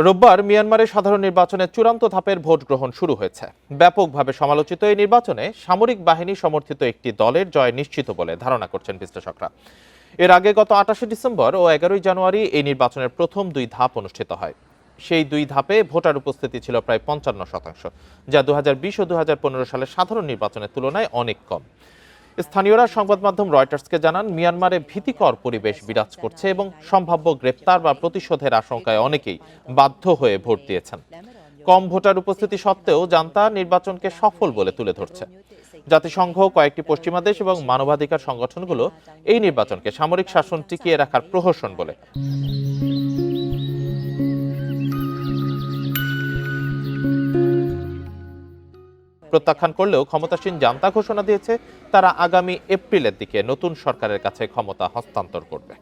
রোববার মিয়ানমারে সাধারণ নির্বাচনের চূড়ান্ত ধাপের ভোট গ্রহণ শুরু হয়েছে। ব্যাপকভাবে সমালোচিত এই নির্বাচনে সামরিক বাহিনী সমর্থিত একটি দলের জয় নিশ্চিত বলে ধারণা করছেন বিশ্লেষকরা। এর আগে গত 28শে ডিসেম্বর ও 11ই জানুয়ারি এই নির্বাচনের প্রথম দুই ধাপ অনুষ্ঠিত হয়। সেই দুই ধাপে ভোটার উপস্থিতি ছিল প্রায় 55%, যা 2020 ও 2015 সালের সাধারণ নির্বাচনের তুলনায় অনেক কম। স্থানীয়রা সংবাদ মাধ্যম রয়টার্সকে জানান, মিয়ানমারে ভীতিকর পরিবেশ বিরাজ করছে এবং সম্ভাব্য গ্রেপ্তার বা প্রতিশোধের আশঙ্কায় অনেকেই বাধ্য হয়ে ভোট দিয়েছেন। কম ভোটার উপস্থিতি সত্ত্বেও জান্তা নির্বাচনকে সফল বলে তুলে ধরছে। জাতিসংঘ, কয়েকটি পশ্চিমা দেশ এবং মানবাধিকার সংগঠনগুলো এই নির্বাচনকে সামরিক শাসন টিকিয়ে রাখার প্রহসন বলে। প্রত্যাখ্যান করলেও ক্ষমতাসীন জান্তা ঘোষণা দিয়েছে তারা আগামী এপ্রিলের দিকে নতুন সরকারের কাছে ক্ষমতা হস্তান্তর করবে।